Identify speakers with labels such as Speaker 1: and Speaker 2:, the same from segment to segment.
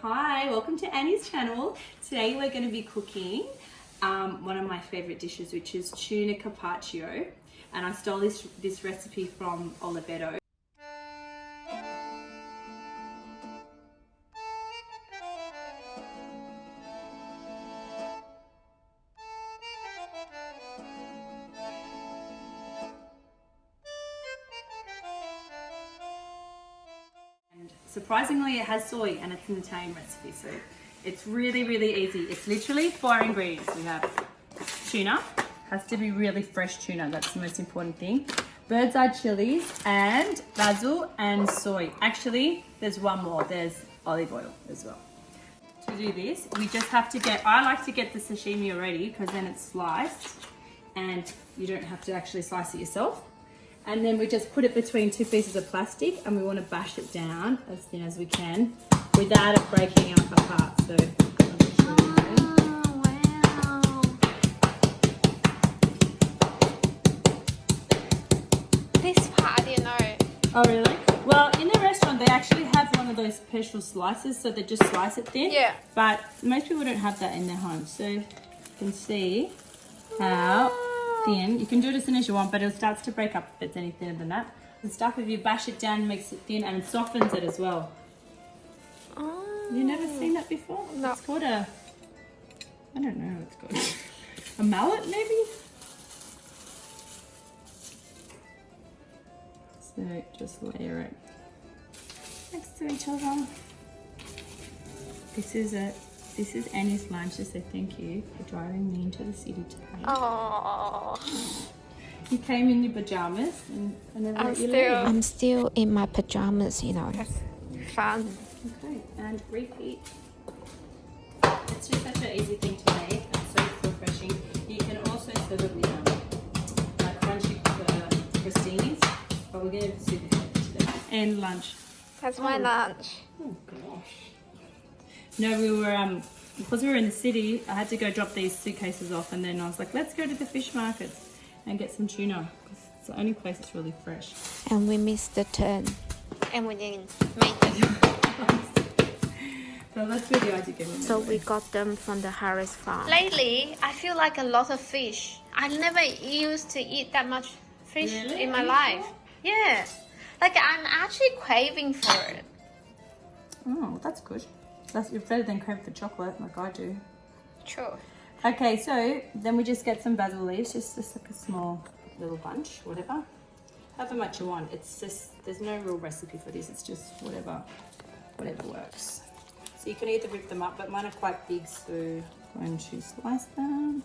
Speaker 1: Hi, welcome to Annie's channel. Today we're going to be cooking one of my favorite dishes, which is tuna carpaccio, and I stole this recipe from Oliveto. Surprisingly, it has soy and it's an Italian recipe, so it's really easy. It's literally 4 ingredients. We have tuna, has to be really fresh tuna, that's the most important thing. Bird's eye chilies and basil and soy. Actually, there's one more, there's olive oil as well. To do this, we just have to I like to get the sashimi already because then it's sliced and you don't have to actually slice it yourself. And then we just put it between 2 pieces of plastic and we want to bash it down as thin as we can without it breaking up apart. So,
Speaker 2: wow. This part I didn't know.
Speaker 1: oh really? Well, in the restaurant they actually have one of those special slices, so they just slice it thin.
Speaker 2: Yeah.
Speaker 1: But most people don't have that in their home. So you can see how thin. You can do it as thin as you want, but it starts to break up if it's any thinner than that. And stuff, if you bash it down, makes it thin and it softens it as well.
Speaker 2: Oh.
Speaker 1: You never seen that before?
Speaker 2: No.
Speaker 1: It's called I don't know what it's called. A mallet maybe? So just layer it next to each other. This is Annie's lunch to say thank you for driving me into the city today.
Speaker 2: Oh.
Speaker 1: You came in your pajamas and then let you leave.
Speaker 2: I'm still in my pajamas, you know. That's fun.
Speaker 1: Okay, and repeat. It's just such an easy thing to make and so refreshing. You can also serve it with like crunchy crostinis, but we're going to super healthy today. And lunch.
Speaker 2: That's my lunch.
Speaker 1: Oh gosh. No, we were because we were in the city. I had to go drop these suitcases off, and then I was like, let's go to the fish markets and get some tuna because it's the only place that's really fresh.
Speaker 2: And we missed the turn. And we didn't make it.
Speaker 1: So that's really hard to get in.
Speaker 2: So we got them from the Harris farm. Lately, I feel like a lot of fish. I never used to eat that much fish in my life. Yeah. Like I'm actually craving for it.
Speaker 1: Oh, that's good. You're better than crave for chocolate like I do.
Speaker 2: True.
Speaker 1: Okay, so then we just get some basil leaves, just like a small little bunch, whatever. However much you want. It's just, there's no real recipe for this. It's just whatever works. So you can either rip them up, but mine are quite big, so I'm going to slice them.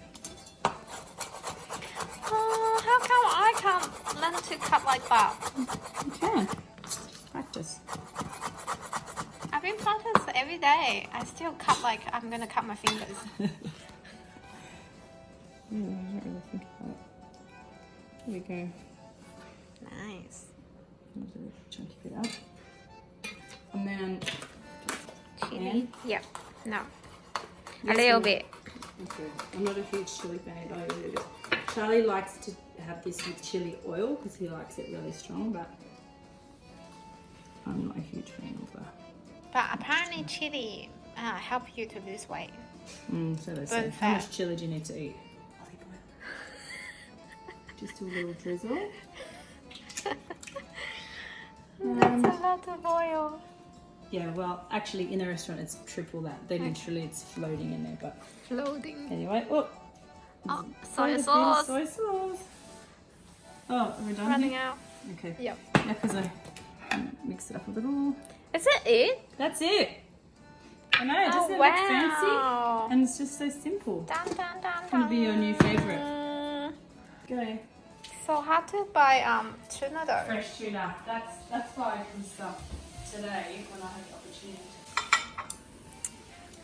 Speaker 2: Oh, how come I can't learn to cut like that?
Speaker 1: You can. Practice.
Speaker 2: I've been practicing every day. I still cut like I'm gonna cut my fingers.
Speaker 1: Yeah, I don't really think about it. There we go.
Speaker 2: Nice.
Speaker 1: There's a little chunky bit up. And then
Speaker 2: Chili? Yep. No.
Speaker 1: Yes,
Speaker 2: A little bit.
Speaker 1: Okay. I'm not a huge chili fan. Charlie likes to have this with chili oil because he likes it really strong, but I'm not a huge fan of that.
Speaker 2: But apparently chili help you to lose weight.
Speaker 1: So they say. How much chili do you need to eat? Just a little drizzle.
Speaker 2: That's a lot of oil.
Speaker 1: Yeah, well, actually in the restaurant it's triple that. They literally, it's floating in there, but
Speaker 2: Floating.
Speaker 1: anyway.
Speaker 2: Oh, soy sauce.
Speaker 1: Soy sauce. Oh, are we done?
Speaker 2: Running out.
Speaker 1: Okay.
Speaker 2: Yep.
Speaker 1: Yeah, because I mixed it up a little.
Speaker 2: Is that it?
Speaker 1: That's it. I know, doesn't it look fancy? And it's just so simple.
Speaker 2: Dun, dun, dun,
Speaker 1: It's gonna be your new favorite. Go.
Speaker 2: So how to buy tuna though?
Speaker 1: Fresh tuna. That's why I can stuff today when I have the opportunity.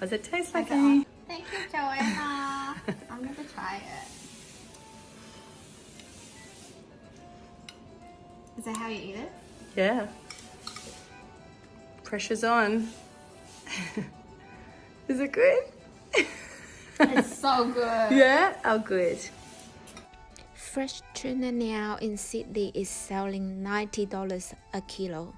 Speaker 1: Does it taste like Annie?
Speaker 2: Thank you, Joanna. I'm gonna try it. Is that how you eat it?
Speaker 1: Yeah. Pressure's on. Is it good?
Speaker 2: It's so good.
Speaker 1: Yeah? Oh, good.
Speaker 2: Fresh tuna now in Sydney is selling $90 a kilo.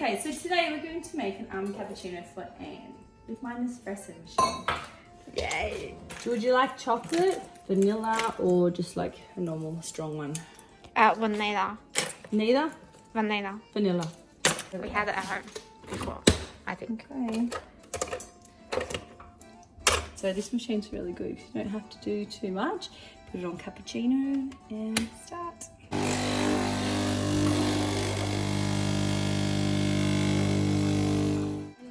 Speaker 1: Okay, so today we're going to make an almond cappuccino for Anne with my Nespresso machine.
Speaker 2: Yay!
Speaker 1: Would you like chocolate, vanilla, or just like a normal strong one?
Speaker 2: Vanilla.
Speaker 1: Neither?
Speaker 2: Vanilla.
Speaker 1: Vanilla.
Speaker 2: We had it at home before, I think.
Speaker 1: Okay. So this machine's really good. You don't have to do too much. Put it on cappuccino and start.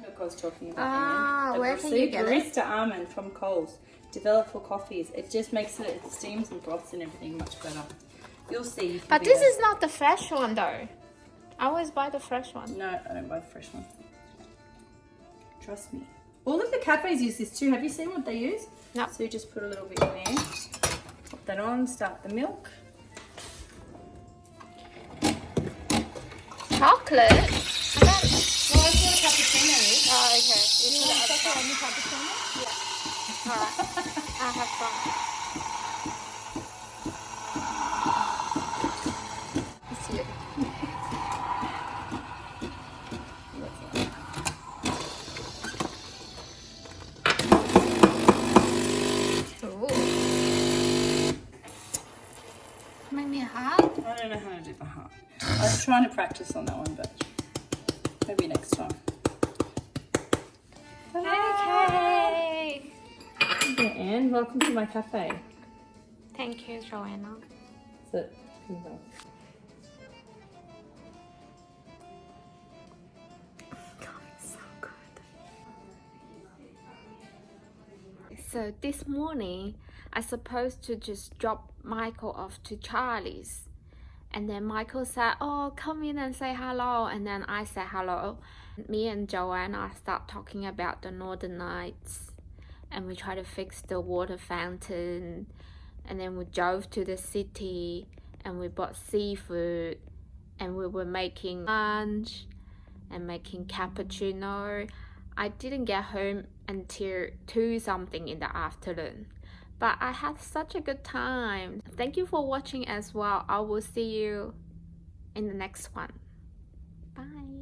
Speaker 1: Look, I was talking about.
Speaker 2: Where can you get it?
Speaker 1: Barista almond from Coles. Developed for coffees. It just makes it steams and broths and everything much better. You'll see.
Speaker 2: But this is not the fresh one though. I always buy the fresh one.
Speaker 1: No, I don't buy the fresh one. Trust me. All of the cafes use this too. Have you seen what they use?
Speaker 2: No.
Speaker 1: So you just put a little bit in there. Pop that on, start the milk.
Speaker 2: Chocolate?
Speaker 1: Well, that's what a cappuccino is.
Speaker 2: Oh, okay.
Speaker 1: You want chocolate on your cappuccino?
Speaker 2: Yeah. Alright. I'll have some. It's you. Make me hot?
Speaker 1: I don't know how to do the heart. I was trying to practice on that one, but maybe next time.
Speaker 2: Okay.
Speaker 1: Okay, Anne, welcome to my cafe.
Speaker 2: Thank you, Joanna.
Speaker 1: Sit.
Speaker 2: So good. So this morning, I supposed to just drop Michael off to Charlie's. And then Michael said, oh, come in and say hello. And then I said hello. Me and Joanna start talking about the Northern Lights. And we try to fix the water fountain. And then we drove to the city. And we bought seafood. And we were making lunch. And making cappuccino. I didn't get home until 2 something in the afternoon. But I had such a good time. Thank you for watching as well. I will see you in the next one. Bye.